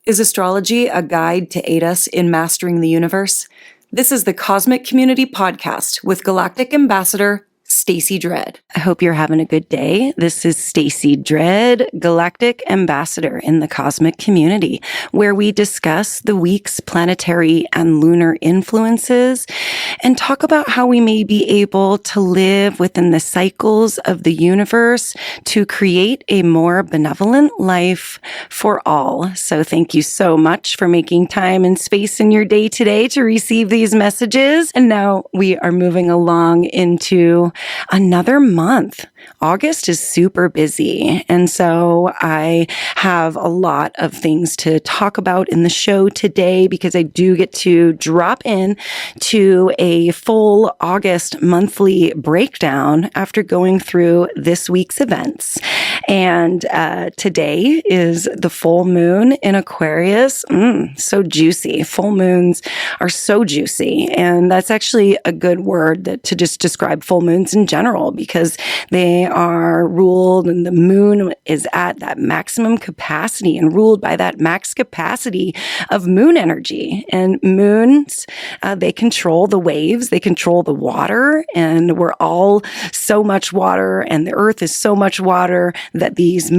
Is astrology a guide to aid us in mastering the universe? This is the Cosmic Community Podcast with Galactic Ambassador Stacey Dredd. I hope you're having a good day. This is Stacey Dredd, Galactic Ambassador in the Cosmic Community, where we discuss the week's planetary and lunar influences and talk about how we may be able to live within the cycles of the universe to create a more benevolent life for all. So thank you so much for making time and space in your day today to receive these messages. And now we are moving along into another month. August is super busy. And so I have a lot of things to talk about in the show today because I do get to drop in to a full August monthly breakdown after going through this week's events. And today is the full moon in Aquarius. So juicy. Full moons are so juicy. And that's actually a good word to just describe full moons in general because they are ruled and the moon is at that maximum capacity and ruled by that max capacity of moon energy. And moons, they control the waves, they control the water, and we're all so much water, and the earth is so much water that these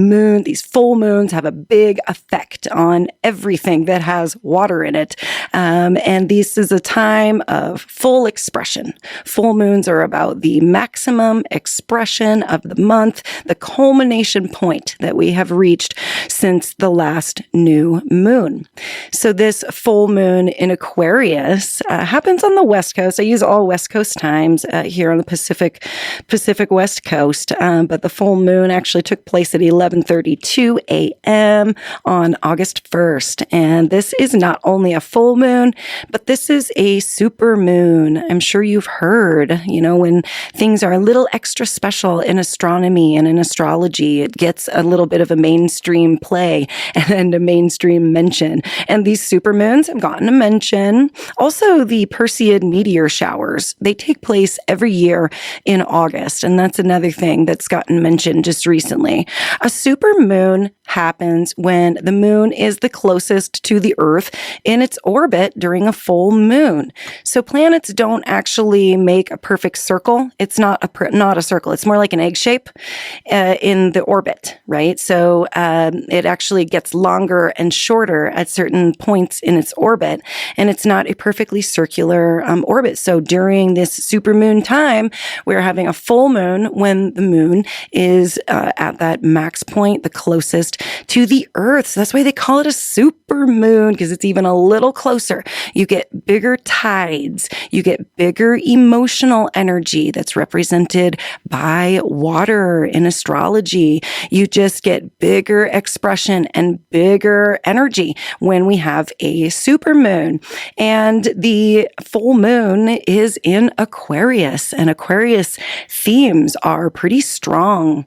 full moons have a big effect on everything that has water in it. And this is a time of full expression. Full moons are about the maximum expression of the month, the culmination point that we have reached since the last new moon. So this full moon in Aquarius happens on the West Coast. I use all West Coast times here on the Pacific West Coast, but the full moon actually took place at 11:32 a.m. on August 1st. And this is not only a full moon, but this is a super moon. I'm sure you've heard, when things are a little extra special in astronomy and in astrology, it gets a little bit of a mainstream play and a mainstream mention. And these supermoons have gotten a mention. Also, the Perseid meteor showers, they take place every year in August. And that's another thing that's gotten mentioned just recently. A supermoon happens when the moon is the closest to the Earth in its orbit during a full moon. So planets don't actually make a perfect circle. It's not a circle. It's more like an egg shape in the orbit, right? So it actually gets longer and shorter at certain points in its orbit, and it's not a perfectly circular orbit. So during this supermoon time, we're having a full moon when the moon is at that max point, the closest to the Earth. So that's why they call it a supermoon, because it's even a little closer. You get bigger tides. You get bigger emotional energy that's represented by water in astrology. You just get bigger expression and bigger energy when we have a supermoon. And the full moon is in Aquarius, and Aquarius themes are pretty strong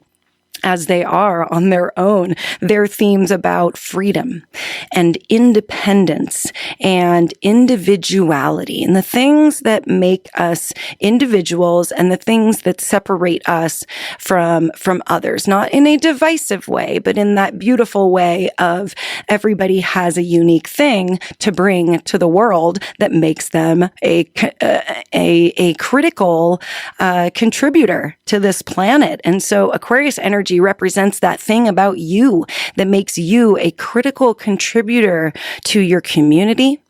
as they are on their own. They're themes about freedom and independence and individuality and the things that make us individuals and the things that separate us from others, not in a divisive way, but in that beautiful way of everybody has a unique thing to bring to the world that makes them a critical contributor to this planet. And so Aquarius energy represents that thing about you that makes you a critical contributor to your community,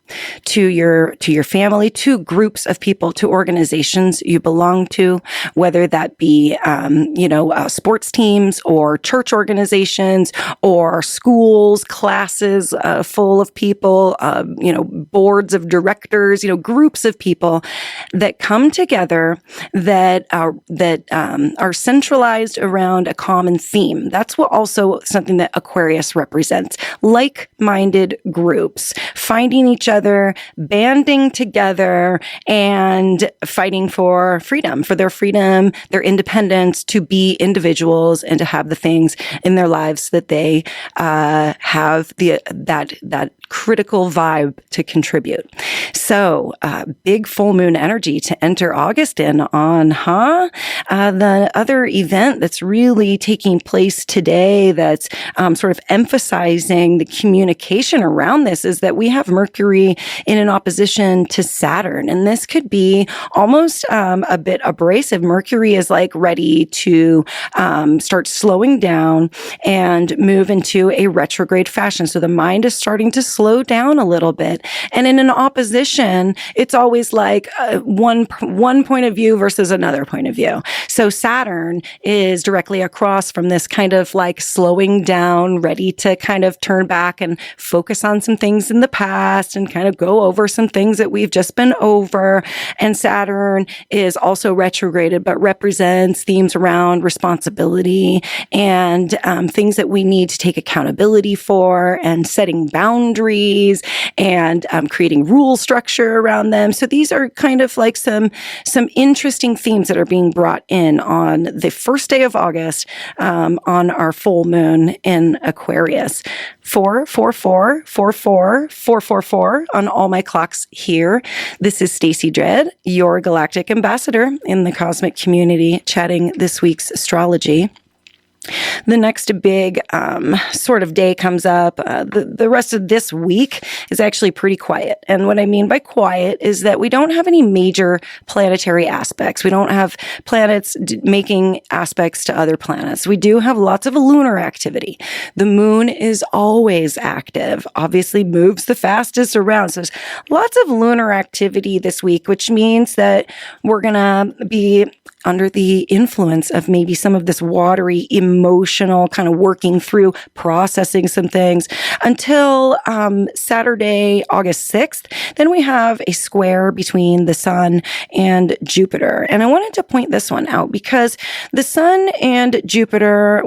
to your family, to groups of people, to organizations you belong to, whether that be, sports teams or church organizations or schools, classes full of people, boards of directors, groups of people that come together that are centralized around a common theme. That's what also something that Aquarius represents. Like-minded groups, finding each other together, banding together, and fighting for freedom, their independence, to be individuals and to have the things in their lives that they have that critical vibe to contribute. So, big full moon energy to enter August in on, the other event that's really taking place today that's sort of emphasizing the communication around this is that we have Mercury in an opposition to Saturn. And this could be almost a bit abrasive. Mercury is like ready to start slowing down and move into a retrograde fashion. So the mind is starting to slow down a little bit. And in an opposition, it's always like one point of view versus another point of view. So Saturn is directly across from this kind of like slowing down, ready to kind of turn back and focus on some things in the past and kind of go over some things that we've just been over. And Saturn is also retrograded, but represents themes around responsibility and things that we need to take accountability for, and setting boundaries and creating rule structure around them. So these are kind of like some interesting themes that are being brought in on the first day of August on our full moon in Aquarius. 4444444 on all my clocks here. This is Stacey Dredd, your galactic ambassador in the cosmic community, chatting this week's astrology. The next big sort of day comes up. The rest of this week is actually pretty quiet. And what I mean by quiet is that we don't have any major planetary aspects. We don't have planets making aspects to other planets. We do have lots of lunar activity. The moon is always active, obviously moves the fastest around. So there's lots of lunar activity this week, which means that we're going to be under the influence of maybe some of this watery, emotional kind of working through, processing some things until Saturday, August 6th. Then we have a square between the Sun and Jupiter. And I wanted to point this one out because the Sun and Jupiter,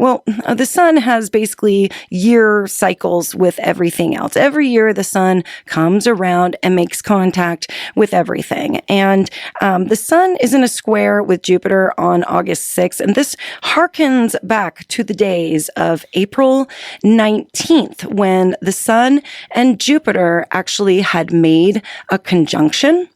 the Sun has basically year cycles with everything else. Every year the Sun comes around and makes contact with everything. And the Sun is in a square with Jupiter on August 6th. And this harkens back to the days of April 19th when the Sun and Jupiter actually had made a conjunction.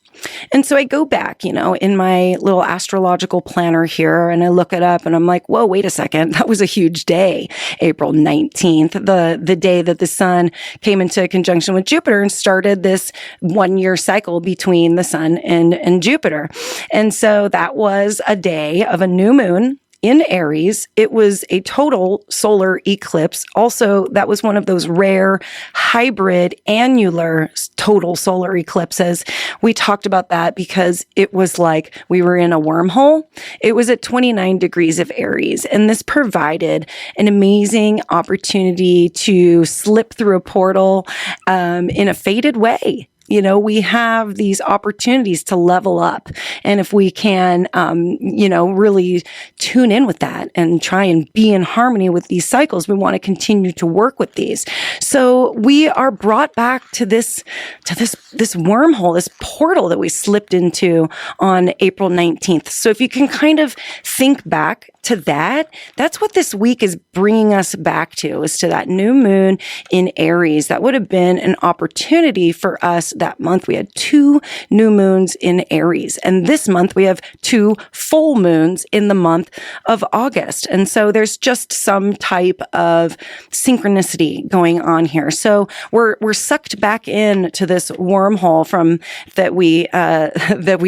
And so I go back, in my little astrological planner here, and I look it up and I'm like, whoa, wait a second. That was a huge day, April 19th, the day that the Sun came into conjunction with Jupiter and started this 1-year cycle between the Sun and Jupiter. And so that was a day of a new moon in Aries. It was a total solar eclipse. Also, that was one of those rare hybrid annular total solar eclipses. We talked about that because it was like we were in a wormhole. It was at 29 degrees of Aries, and this provided an amazing opportunity to slip through a portal in a fated way. We have these opportunities to level up. And if we can, really tune in with that and try and be in harmony with these cycles, we want to continue to work with these. So we are brought back to this wormhole, this portal that we slipped into on April 19th. So if you can kind of think back to that, that's what this week is bringing us back to, is to that new moon in Aries. That would have been an opportunity for us that month. We had 2 new moons in Aries, and this month we have 2 full moons in the month of August. And so there's just some type of synchronicity going on here. So we're sucked back into this wormhole from that we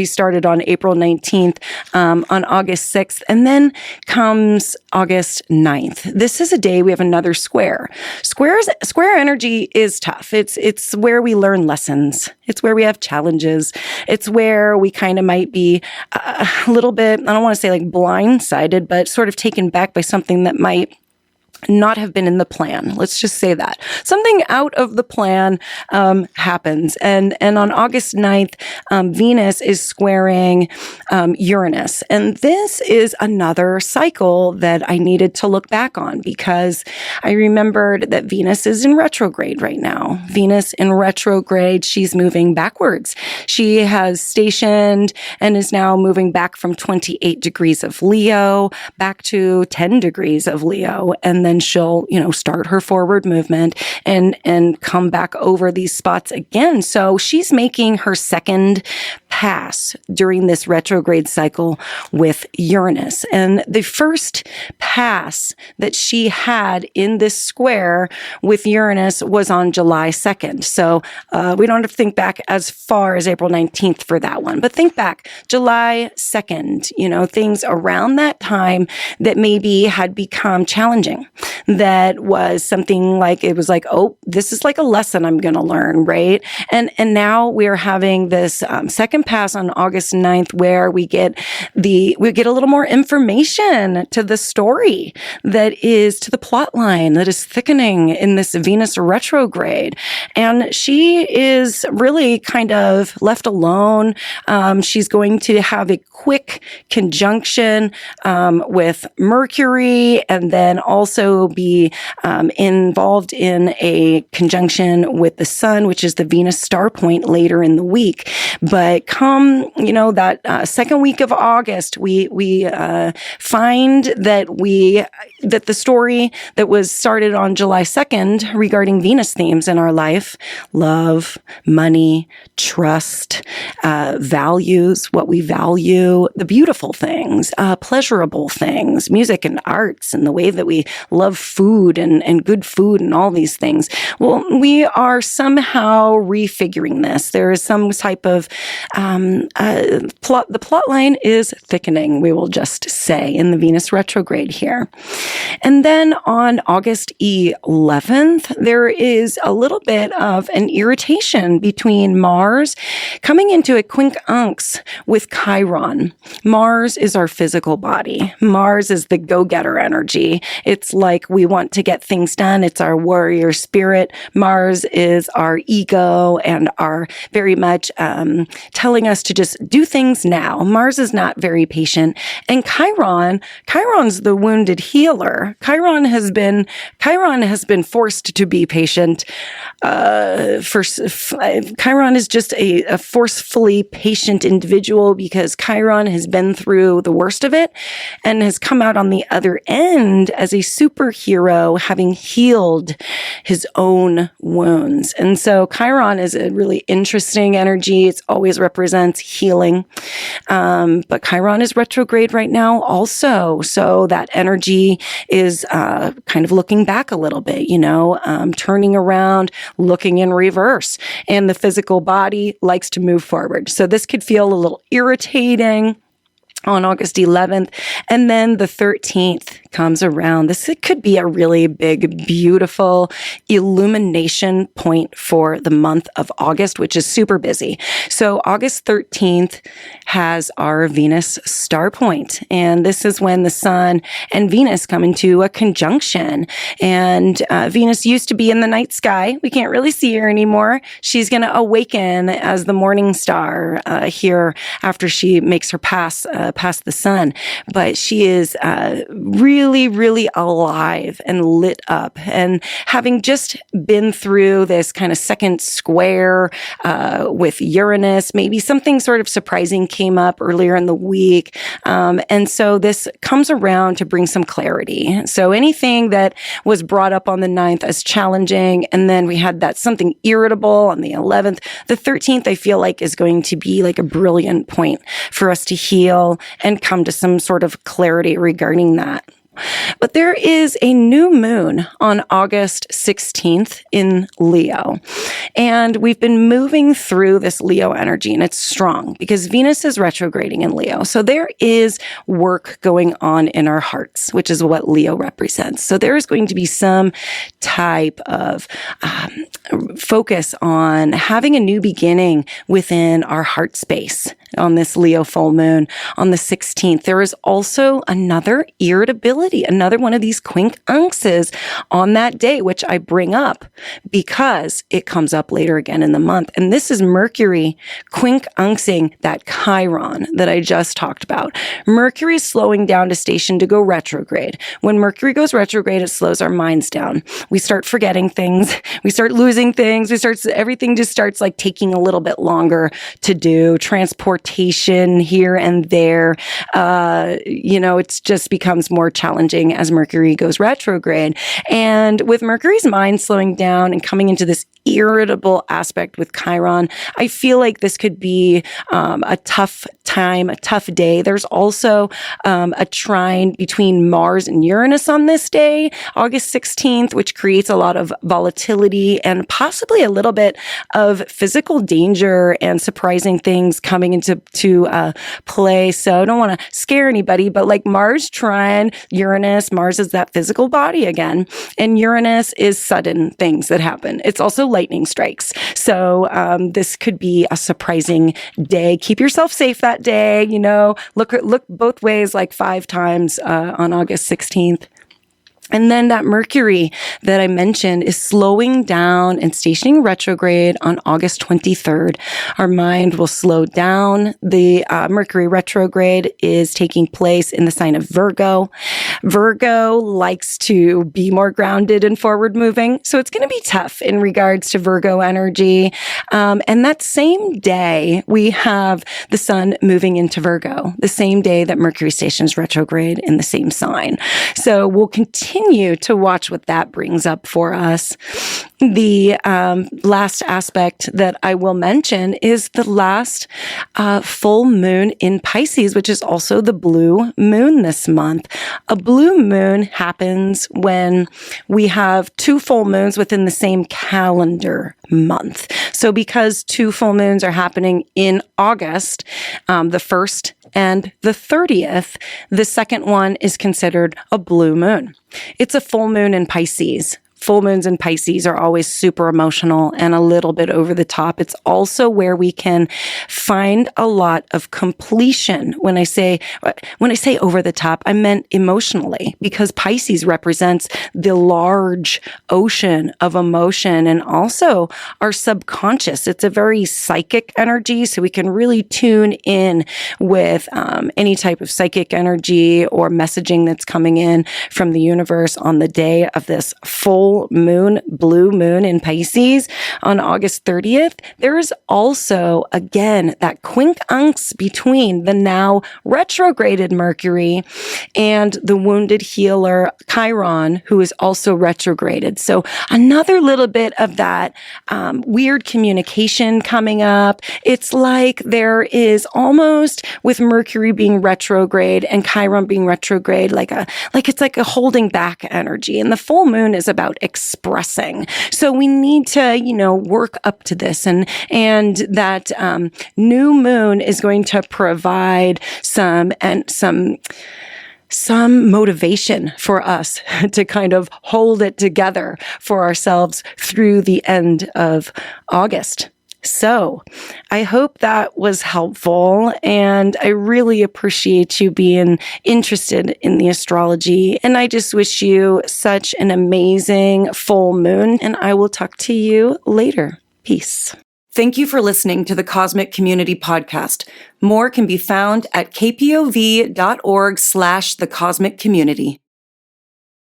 started on April 19th, on August 6th, and then comes August 9th. This is a day we have another square. Square energy is tough. It's where we learn lessons. It's where we have challenges. It's where we kind of might be a little bit, I don't want to say like blindsided, but sort of taken back by something that might not have been in the plan. Let's just say that. Something out of the plan happens. And on August 9th, Venus is squaring Uranus. And this is another cycle that I needed to look back on because I remembered that Venus is in retrograde right now. Venus in retrograde, she's moving backwards. She has stationed and is now moving back from 28 degrees of Leo back to 10 degrees of Leo. And then she'll, start her forward movement and come back over these spots again. So she's making her second pass during this retrograde cycle with Uranus. And the first pass that she had in this square with Uranus was on July 2nd. So we don't have to think back as far as April 19th for that one, but think back July 2nd, things around that time that maybe had become challenging. That was something like, it was like, oh, this is like a lesson I'm going to learn, right? And now we're having this second pass on August 9th where we get a little more information to the story that is to the plot line that is thickening in this Venus retrograde. And she is really kind of left alone. She's going to have a quick conjunction with Mercury and then also be involved in a conjunction with the sun, which is the Venus star point later in the week. But come, that second week of August, we find that the story that was started on July 2nd regarding Venus themes in our life, love, money, trust, values, what we value, the beautiful things, pleasurable things, music and arts, and the way that we love food and good food and all these things. Well, we are somehow refiguring this. There is some type of plot. The plot line is thickening, we will just say, in the Venus retrograde here. And then on August 11th, there is a little bit of an irritation between Mars coming into a quincunx with Chiron. Mars is our physical body. Mars is the go-getter energy. It's like we want to get things done. It's our warrior spirit. Mars is our ego and our very much telling us to just do things now. Mars is not very patient. And Chiron's the wounded healer. Chiron has been forced to be patient. Chiron is just a forcefully patient individual because Chiron has been through the worst of it and has come out on the other end as a superhero, having healed his own wounds. And so Chiron is a really interesting energy. It always represents healing. But Chiron is retrograde right now also. So that energy is kind of looking back a little bit, turning around, looking in reverse. And the physical body likes to move forward. So this could feel a little irritating on August 11th. And then the 13th comes around. It could be a really big, beautiful illumination point for the month of August, which is super busy. So August 13th has our Venus star point. And this is when the sun and Venus come into a conjunction. And Venus used to be in the night sky. We can't really see her anymore. She's going to awaken as the morning star here after she makes her pass past the sun. But she is really, really alive and lit up. And having just been through this kind of second square with Uranus, maybe something sort of surprising came up earlier in the week. And so this comes around to bring some clarity. So anything that was brought up on the 9th as challenging, and then we had that something irritable on the 11th, the 13th, I feel like is going to be like a brilliant point for us to heal and come to some sort of clarity regarding that. But there is a new moon on August 16th in Leo. And we've been moving through this Leo energy, and it's strong because Venus is retrograding in Leo. So there is work going on in our hearts, which is what Leo represents. So there is going to be some type of focus on having a new beginning within our heart space. on this Leo full moon on the 16th. There is also another irritability, another one of these quincunxes on that day, which I bring up because it comes up later again in the month. And this is Mercury quincunxing that Chiron that I just talked about. Mercury is slowing down to station to go retrograde. When Mercury goes retrograde, it slows our minds down. We start forgetting things. We start losing things. Everything just starts like taking a little bit longer to do. Transportation here and there. It just becomes more challenging as Mercury goes retrograde. And with Mercury's mind slowing down and coming into this irritable aspect with Chiron, I feel like this could be a tough time, a tough day. There's also a trine between Mars and Uranus on this day, August 16th, which creates a lot of volatility and possibly a little bit of physical danger and surprising things coming into play. So I don't want to scare anybody, but like Mars trine Uranus, Mars is that physical body again, and Uranus is sudden things that happen. It's also lightning strikes. So this could be a surprising day. Keep yourself safe that day. Look both ways like 5 times on August 16th. And then that Mercury that I mentioned is slowing down and stationing retrograde on August 23rd. Our mind will slow down. The Mercury retrograde is taking place in the sign of Virgo. Virgo likes to be more grounded and forward moving. So it's going to be tough in regards to Virgo energy. And that same day, we have the sun moving into Virgo, the same day that Mercury stations retrograde in the same sign. So we'll continue to watch what that brings up for us. The last aspect that I will mention is the last full moon in Pisces, which is also the blue moon this month. A blue moon happens when we have 2 full moons within the same calendar month. So because 2 full moons are happening in August, the 1st and the 30th, the second one is considered a blue moon. It's a full moon in Pisces. Full moons in Pisces are always super emotional and a little bit over the top. It's also where we can find a lot of completion. When I say over the top, I meant emotionally, because Pisces represents the large ocean of emotion and also our subconscious. It's a very psychic energy, so we can really tune in with any type of psychic energy or messaging that's coming in from the universe on the day of this full moon, blue moon in Pisces on August 30th. There is also, again, that quincunx between the now retrograded Mercury and the wounded healer Chiron, who is also retrograded. So another little bit of that weird communication coming up. It's like there is almost, with Mercury being retrograde and Chiron being retrograde, it's like a holding back energy. And the full moon is about expressing. So we need to, work up to this, and that new moon is going to provide some motivation for us to kind of hold it together for ourselves through the end of August. So I hope that was helpful, and I really appreciate you being interested in the astrology, and I just wish you such an amazing full moon, and I will talk to you later. Peace. Thank you for listening to the Cosmic Community Podcast. More can be found at kpov.org/thecosmiccommunity.